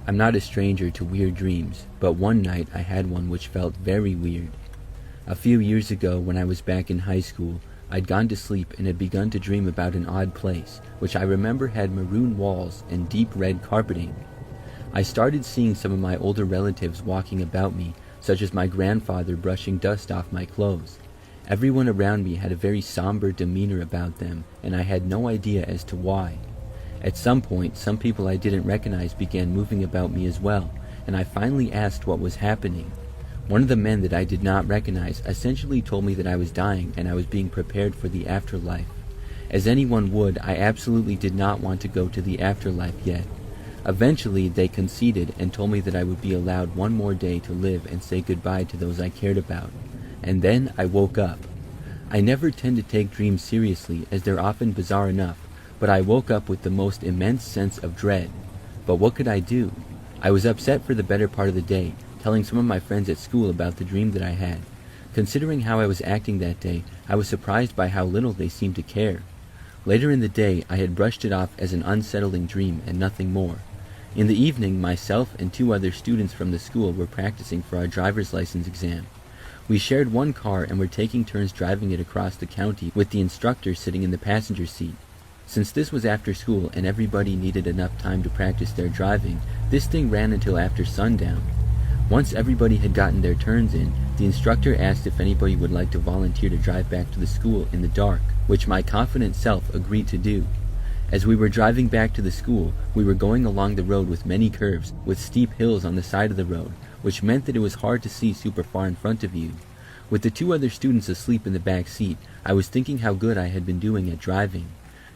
I'm not a stranger to weird dreams, but one night I had one which felt very weird. A few years ago, when I was back in high school, I'd gone to sleep and had begun to dream about an odd place, which I remember had maroon walls and deep red carpeting. I started seeing some of my older relatives walking about me, such as my grandfather brushing dust off my clothes. Everyone around me had a very somber demeanor about them, and I had no idea as to why. At some point, some people I didn't recognize began moving about me as well, and I finally asked what was happening. One of the men that I did not recognize essentially told me that I was dying and I was being prepared for the afterlife. As anyone would, I absolutely did not want to go to the afterlife yet. Eventually, they conceded and told me that I would be allowed one more day to live and say goodbye to those I cared about. And then I woke up. I never tend to take dreams seriously, as they're often bizarre enough, but I woke up with the most immense sense of dread. But what could I do? I was upset for the better part of the day, telling some of my friends at school about the dream that I had. Considering how I was acting that day, I was surprised by how little they seemed to care. Later in the day, I had brushed it off as an unsettling dream and nothing more. In the evening, myself and 2 other students from the school were practicing for our driver's license exam. We shared one car and were taking turns driving it across the county with the instructor sitting in the passenger seat. Since this was after school and everybody needed enough time to practice their driving, this thing ran until after sundown. Once everybody had gotten their turns in, the instructor asked if anybody would like to volunteer to drive back to the school in the dark, which my confident self agreed to do. As we were driving back to the school, we were going along the road with many curves, with steep hills on the side of the road, which meant that it was hard to see super far in front of you. With the 2 other students asleep in the back seat, I was thinking how good I had been doing at driving.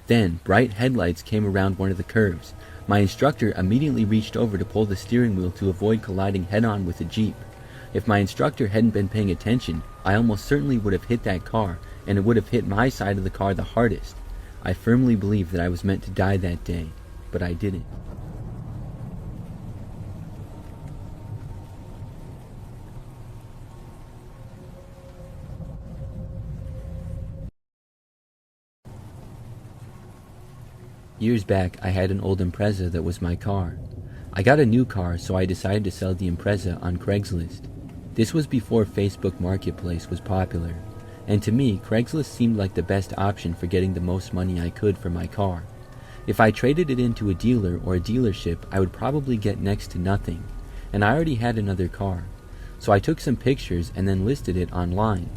Then, bright headlights came around one of the curves. My instructor immediately reached over to pull the steering wheel to avoid colliding head-on with the Jeep. If my instructor hadn't been paying attention, I almost certainly would have hit that car, and it would have hit my side of the car the hardest. I firmly believe that I was meant to die that day, but I didn't. Years back, I had an old Impreza that was my car. I got a new car, so I decided to sell the Impreza on Craigslist. This was before Facebook Marketplace was popular, and to me, Craigslist seemed like the best option for getting the most money I could for my car. If I traded it into a dealer or a dealership, I would probably get next to nothing, and I already had another car. So I took some pictures and then listed it online.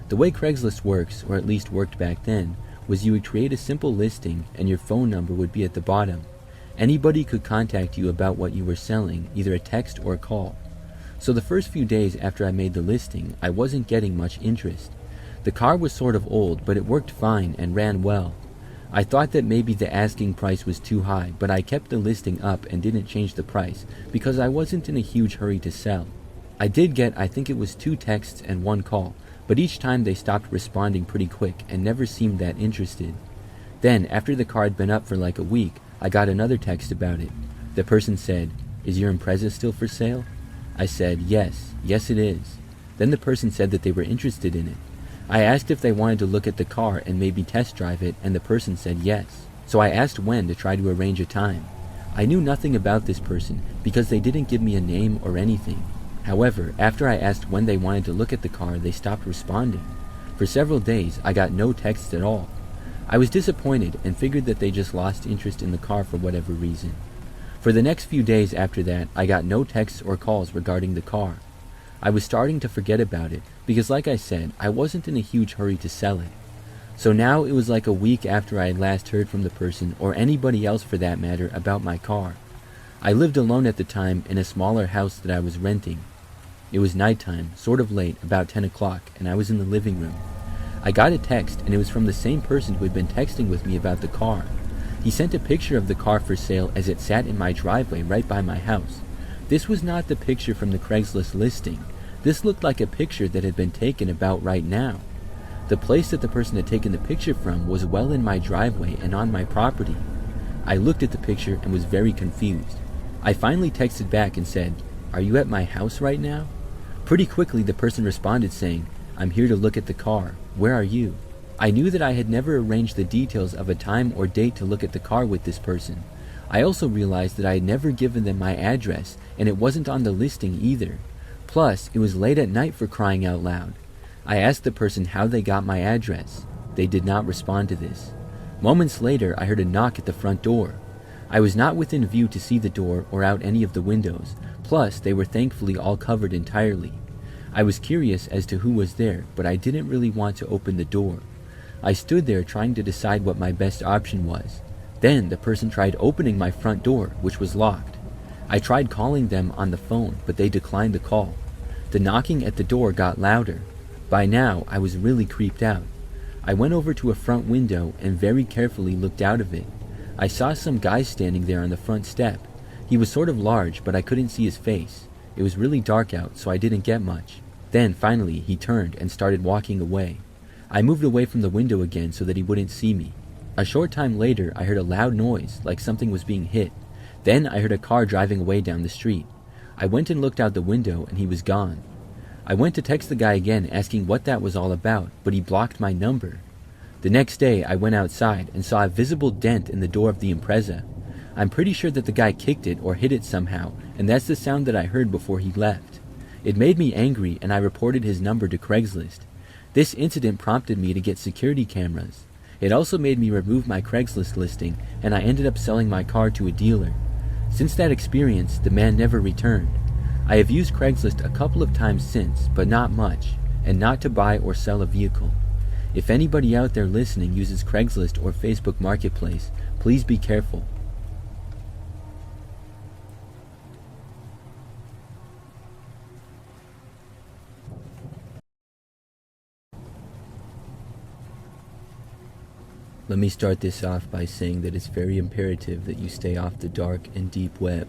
The way Craigslist works, or at least worked back then, was you would create a simple listing and your phone number would be at the bottom. Anybody could contact you about what you were selling, either a text or a call. So the first few days after I made the listing, I wasn't getting much interest. The car was sort of old, but it worked fine and ran well. I thought that maybe the asking price was too high, but I kept the listing up and didn't change the price because I wasn't in a huge hurry to sell. I did get, I think it was 2 texts and 1 call, but each time they stopped responding pretty quick and never seemed that interested. Then, after the car had been up for like a week, I got another text about it. The person said, "Is your Impreza still for sale?" I said, yes it is. Then the person said that they were interested in it. I asked if they wanted to look at the car and maybe test drive it, and the person said yes. So I asked when to try to arrange a time. I knew nothing about this person because they didn't give me a name or anything. However, after I asked when they wanted to look at the car, they stopped responding. For several days, I got no texts at all. I was disappointed and figured that they just lost interest in the car for whatever reason. For the next few days after that, I got no texts or calls regarding the car. I was starting to forget about it because, like I said, I wasn't in a huge hurry to sell it. So now it was like a week after I had last heard from the person, or anybody else for that matter, about my car. I lived alone at the time in a smaller house that I was renting. It was nighttime, sort of late, about 10 o'clock, and I was in the living room. I got a text, and it was from the same person who had been texting with me about the car. He sent a picture of the car for sale as it sat in my driveway right by my house. This was not the picture from the Craigslist listing. This looked like a picture that had been taken about right now. The place that the person had taken the picture from was well in my driveway and on my property. I looked at the picture and was very confused. I finally texted back and said, "Are you at my house right now?" Pretty quickly the person responded saying, "I'm here to look at the car. Where are you?" I knew that I had never arranged the details of a time or date to look at the car with this person. I also realized that I had never given them my address, and it wasn't on the listing either. Plus, it was late at night for crying out loud. I asked the person how they got my address. They did not respond to this. Moments later, I heard a knock at the front door. I was not within view to see the door or out any of the windows. Plus, they were thankfully all covered entirely. I was curious as to who was there, but I didn't really want to open the door. I stood there trying to decide what my best option was. Then the person tried opening my front door, which was locked. I tried calling them on the phone, but they declined the call. The knocking at the door got louder. By now, I was really creeped out. I went over to a front window and very carefully looked out of it. I saw some guy standing there on the front step. He was sort of large, but I couldn't see his face. It was really dark out, so I didn't get much. Then, finally, he turned and started walking away. I moved away from the window again so that he wouldn't see me. A short time later, I heard a loud noise, like something was being hit. Then I heard a car driving away down the street. I went and looked out the window, and he was gone. I went to text the guy again asking what that was all about, but he blocked my number. The next day, I went outside and saw a visible dent in the door of the Impreza. I'm pretty sure that the guy kicked it or hit it somehow, and that's the sound that I heard before he left. It made me angry and I reported his number to Craigslist. This incident prompted me to get security cameras. It also made me remove my Craigslist listing and I ended up selling my car to a dealer. Since that experience, the man never returned. I have used Craigslist a couple of times since, but not much, and not to buy or sell a vehicle. If anybody out there listening uses Craigslist or Facebook Marketplace, please be careful. Let me start this off by saying that it's very imperative that you stay off the dark and deep web.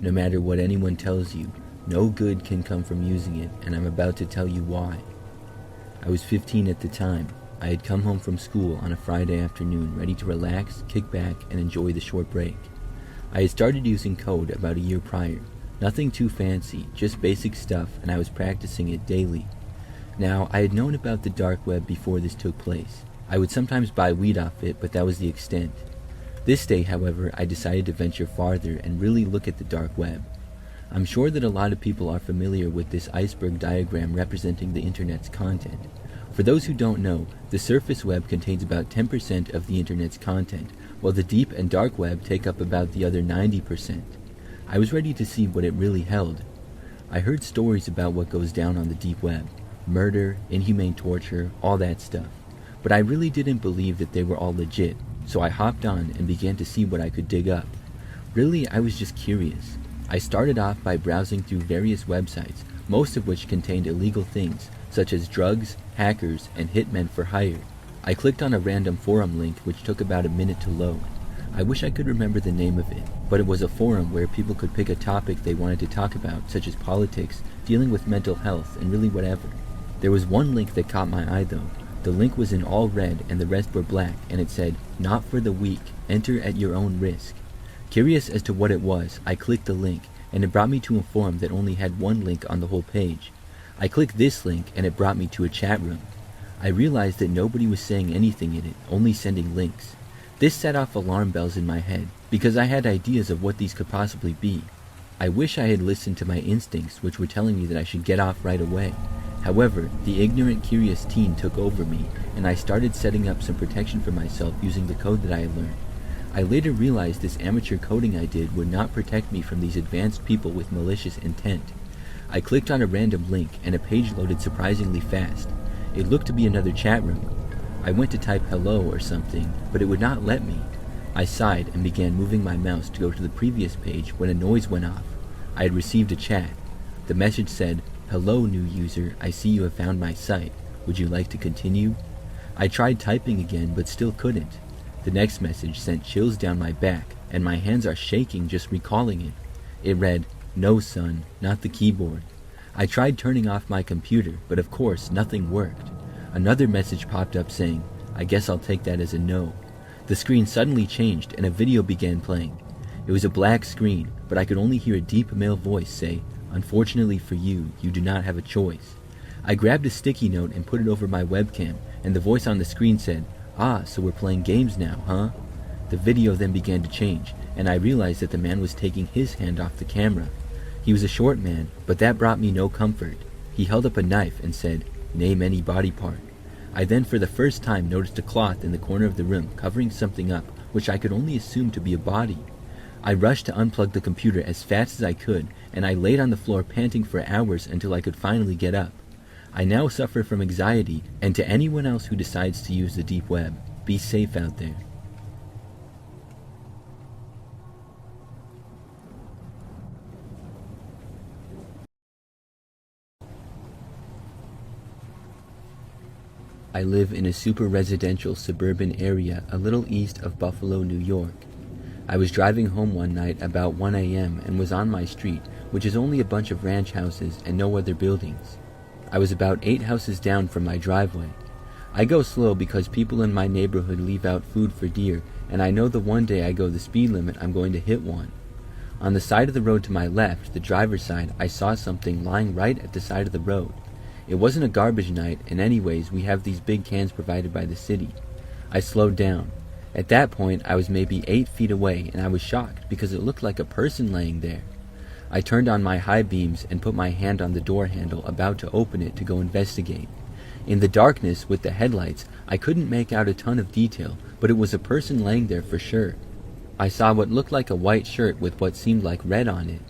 No matter what anyone tells you, no good can come from using it, and I'm about to tell you why. I was 15 at the time. I had come home from school on a Friday afternoon, ready to relax, kick back, and enjoy the short break. I had started using code about a year prior. Nothing too fancy, just basic stuff, and I was practicing it daily. Now, I had known about the dark web before this took place. I would sometimes buy weed off it, but that was the extent. This day, however, I decided to venture farther and really look at the dark web. I'm sure that a lot of people are familiar with this iceberg diagram representing the internet's content. For those who don't know, the surface web contains about 10% of the internet's content, while the deep and dark web take up about the other 90%. I was ready to see what it really held. I heard stories about what goes down on the deep web. Murder, inhumane torture, all that stuff. But I really didn't believe that they were all legit, so I hopped on and began to see what I could dig up. Really, I was just curious. I started off by browsing through various websites, most of which contained illegal things, such as drugs, hackers, and hitmen for hire. I clicked on a random forum link which took about a minute to load. I wish I could remember the name of it, but it was a forum where people could pick a topic they wanted to talk about, such as politics, dealing with mental health, and really whatever. There was one link that caught my eye though. The link was in all red and the rest were black, and it said, "Not for the weak, enter at your own risk." Curious as to what it was, I clicked the link, and it brought me to a forum that only had one link on the whole page. I clicked this link, and it brought me to a chat room. I realized that nobody was saying anything in it, only sending links. This set off alarm bells in my head, because I had ideas of what these could possibly be. I wish I had listened to my instincts, which were telling me that I should get off right away. However, the ignorant, curious teen took over me, and I started setting up some protection for myself using the code that I had learned. I later realized this amateur coding I did would not protect me from these advanced people with malicious intent. I clicked on a random link, and a page loaded surprisingly fast. It looked to be another chat room. I went to type hello or something, but it would not let me. I sighed and began moving my mouse to go to the previous page when a noise went off. I had received a chat. The message said, "Hello, new user, I see you have found my site. Would you like to continue?" I tried typing again, but still couldn't. The next message sent chills down my back, and my hands are shaking just recalling it. It read, "No, son, not the keyboard." I tried turning off my computer, but of course, nothing worked. Another message popped up saying, "I guess I'll take that as a no." The screen suddenly changed, and a video began playing. It was a black screen, but I could only hear a deep male voice say, "Unfortunately for you, you do not have a choice." I grabbed a sticky note and put it over my webcam, and the voice on the screen said, "Ah, so we're playing games now, huh?" The video then began to change, and I realized that the man was taking his hand off the camera. He was a short man, but that brought me no comfort. He held up a knife and said, "Name any body part." I then for the first time noticed a cloth in the corner of the room covering something up, which I could only assume to be a body. I rushed to unplug the computer as fast as I could, and I laid on the floor panting for hours until I could finally get up. I now suffer from anxiety, and to anyone else who decides to use the deep web, be safe out there. I live in a super residential suburban area a little east of Buffalo, New York. I was driving home one night about 1 a.m. and was on my street, which is only a bunch of ranch houses and no other buildings. I was about 8 houses down from my driveway. I go slow because people in my neighborhood leave out food for deer, and I know the one day I go the speed limit I'm going to hit one. On the side of the road to my left, the driver's side, I saw something lying right at the side of the road. It wasn't a garbage night, and anyways, we have these big cans provided by the city. I slowed down. At that point, I was maybe 8 feet away, and I was shocked because it looked like a person laying there. I turned on my high beams and put my hand on the door handle, about to open it to go investigate. In the darkness with the headlights, I couldn't make out a ton of detail, but it was a person laying there for sure. I saw what looked like a white shirt with what seemed like red on it.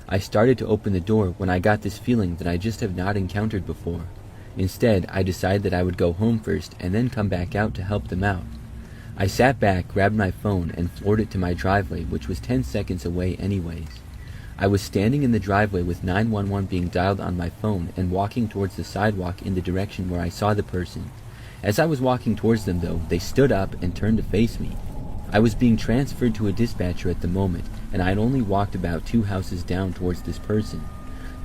I started to open the door when I got this feeling that I just have not encountered before. Instead, I decided that I would go home first and then come back out to help them out. I sat back, grabbed my phone, and floored it to my driveway, which was 10 seconds away anyways. I was standing in the driveway with 911 being dialed on my phone and walking towards the sidewalk in the direction where I saw the person. As I was walking towards them though, they stood up and turned to face me. I was being transferred to a dispatcher at the moment, and I had only walked about 2 houses down towards this person.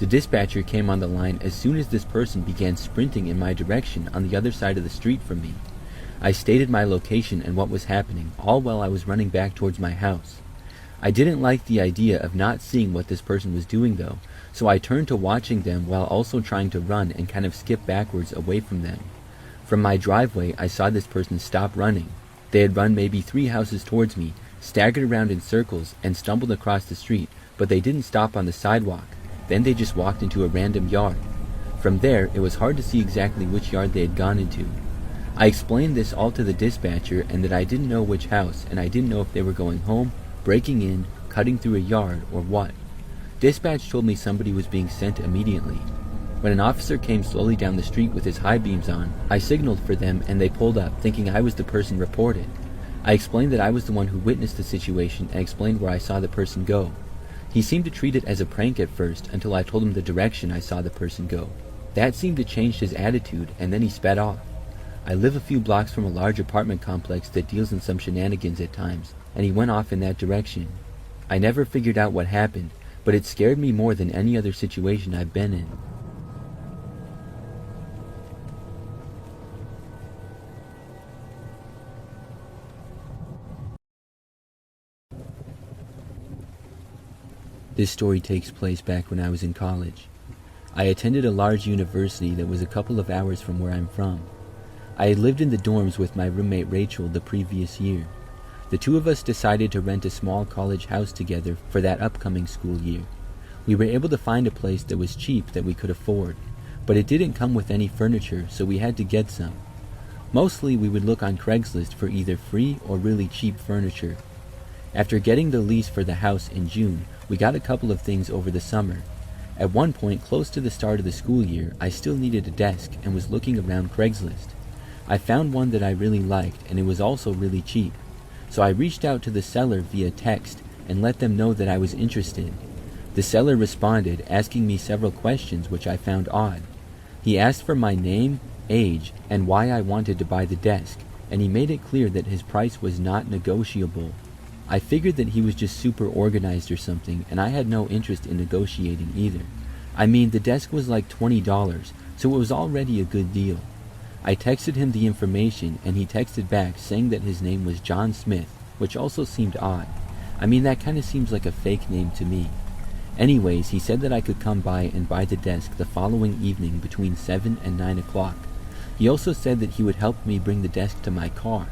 The dispatcher came on the line as soon as this person began sprinting in my direction on the other side of the street from me. I stated my location and what was happening, all while I was running back towards my house. I didn't like the idea of not seeing what this person was doing though, so I turned to watching them while also trying to run and kind of skip backwards away from them. From my driveway, I saw this person stop running. They had run maybe 3 houses towards me, staggered around in circles, and stumbled across the street, but they didn't stop on the sidewalk. Then they just walked into a random yard. From there, it was hard to see exactly which yard they had gone into. I explained this all to the dispatcher and that I didn't know which house, and I didn't know if they were going home, breaking in, cutting through a yard, or what. Dispatch told me somebody was being sent immediately. When an officer came slowly down the street with his high beams on, I signaled for them and they pulled up, thinking I was the person reported. I explained that I was the one who witnessed the situation and explained where I saw the person go. He seemed to treat it as a prank at first until I told him the direction I saw the person go. That seemed to change his attitude, and then he sped off. I live a few blocks from a large apartment complex that deals in some shenanigans at times, and he went off in that direction. I never figured out what happened, but it scared me more than any other situation I've been in. This story takes place back when I was in college. I attended a large university that was a couple of hours from where I'm from. I had lived in the dorms with my roommate Rachel the previous year. The 2 of us decided to rent a small college house together for that upcoming school year. We were able to find a place that was cheap that we could afford, but it didn't come with any furniture, so we had to get some. Mostly we would look on Craigslist for either free or really cheap furniture. After getting the lease for the house in June, we got a couple of things over the summer. At one point, close to the start of the school year, I still needed a desk and was looking around Craigslist. I found one that I really liked, and it was also really cheap. So I reached out to the seller via text and let them know that I was interested. The seller responded, asking me several questions which I found odd. He asked for my name, age, and why I wanted to buy the desk, and he made it clear that his price was not negotiable. I figured that he was just super organized or something, and I had no interest in negotiating either. I mean, the desk was like $20, so it was already a good deal. I texted him the information, and he texted back saying that his name was John Smith, which also seemed odd. I mean, that kind of seems like a fake name to me. Anyways, he said that I could come by and buy the desk the following evening between 7 and 9 o'clock. He also said that he would help me bring the desk to my car.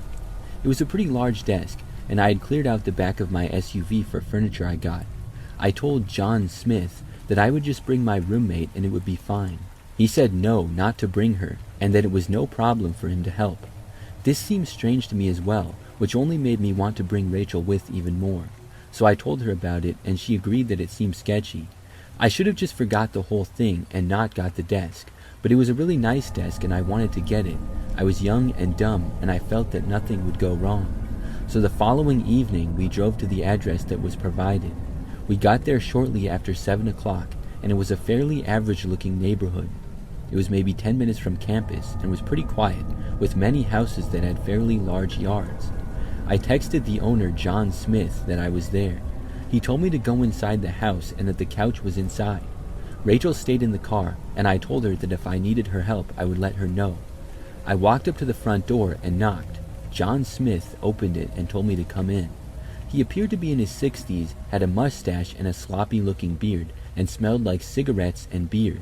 It was a pretty large desk, and I had cleared out the back of my SUV for furniture I got. I told John Smith that I would just bring my roommate and it would be fine. He said no, not to bring her, and that it was no problem for him to help. This seemed strange to me as well, which only made me want to bring Rachel with even more. So I told her about it, and she agreed that it seemed sketchy. I should have just forgot the whole thing and not got the desk, but it was a really nice desk and I wanted to get it. I was young and dumb, and I felt that nothing would go wrong. So the following evening, we drove to the address that was provided. We got there shortly after 7 o'clock, and it was a fairly average-looking neighborhood. It was maybe 10 minutes from campus and was pretty quiet, with many houses that had fairly large yards. I texted the owner, John Smith, that I was there. He told me to go inside the house and that the couch was inside. Rachel stayed in the car, and I told her that if I needed her help, I would let her know. I walked up to the front door and knocked. John Smith opened it and told me to come in. He appeared to be in his 60s, had a mustache and a sloppy-looking beard, and smelled like cigarettes and beer.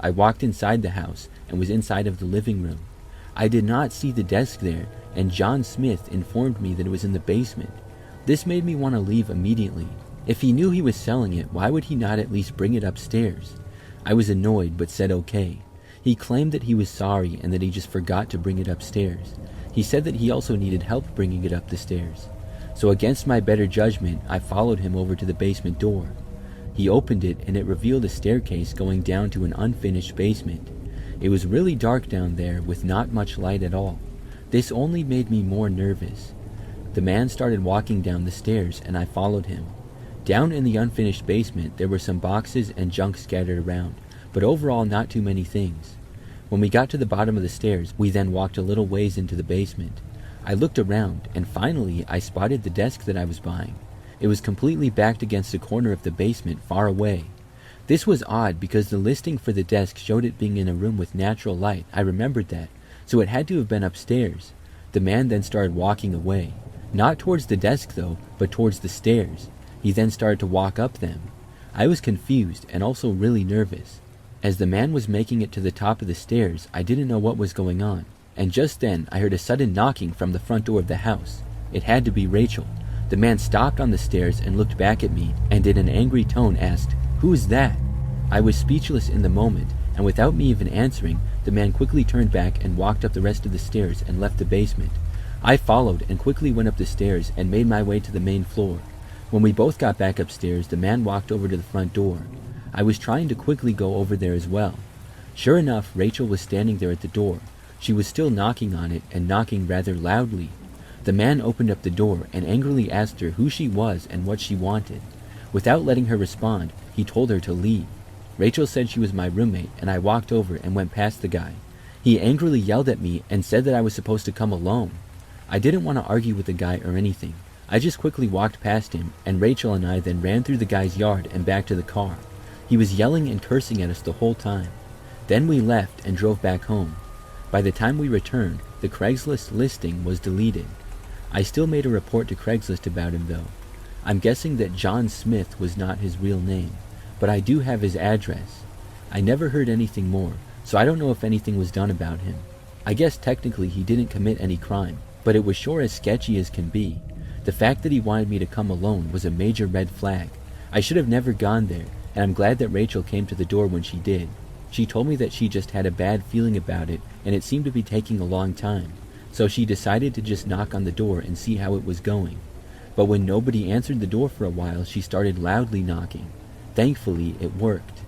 I walked inside the house and was inside of the living room. I did not see the desk there, and John Smith informed me that it was in the basement. This made me want to leave immediately. If he knew he was selling it, why would he not at least bring it upstairs? I was annoyed but said okay. He claimed that he was sorry and that he just forgot to bring it upstairs. He said that he also needed help bringing it up the stairs. So against my better judgment, I followed him over to the basement door. He opened it and it revealed a staircase going down to an unfinished basement. It was really dark down there with not much light at all. This only made me more nervous. The man started walking down the stairs and I followed him. Down in the unfinished basement there were some boxes and junk scattered around, but overall not too many things. When we got to the bottom of the stairs, we then walked a little ways into the basement. I looked around and finally I spotted the desk that I was buying. It was completely backed against the corner of the basement far away. This was odd because the listing for the desk showed it being in a room with natural light. I remembered that, so it had to have been upstairs. The man then started walking away. Not towards the desk though, but towards the stairs. He then started to walk up them. I was confused and also really nervous. As the man was making it to the top of the stairs, I didn't know what was going on. And just then, I heard a sudden knocking from the front door of the house. It had to be Rachel. The man stopped on the stairs and looked back at me, and in an angry tone asked, "Who's that?" I was speechless in the moment, and without me even answering, the man quickly turned back and walked up the rest of the stairs and left the basement. I followed and quickly went up the stairs and made my way to the main floor. When we both got back upstairs, the man walked over to the front door. I was trying to quickly go over there as well. Sure enough, Rachel was standing there at the door. She was still knocking on it and knocking rather loudly. The man opened up the door and angrily asked her who she was and what she wanted. Without letting her respond, he told her to leave. Rachel said she was my roommate, and I walked over and went past the guy. He angrily yelled at me and said that I was supposed to come alone. I didn't want to argue with the guy or anything. I just quickly walked past him, and Rachel and I then ran through the guy's yard and back to the car. He was yelling and cursing at us the whole time. Then we left and drove back home. By the time we returned, the Craigslist listing was deleted. I still made a report to Craigslist about him though. I'm guessing that John Smith was not his real name, but I do have his address. I never heard anything more, so I don't know if anything was done about him. I guess technically he didn't commit any crime, but it was sure as sketchy as can be. The fact that he wanted me to come alone was a major red flag. I should have never gone there, and I'm glad that Rachel came to the door when she did. She told me that she just had a bad feeling about it, and it seemed to be taking a long time. So she decided to just knock on the door and see how it was going. But when nobody answered the door for a while, she started loudly knocking. Thankfully, it worked.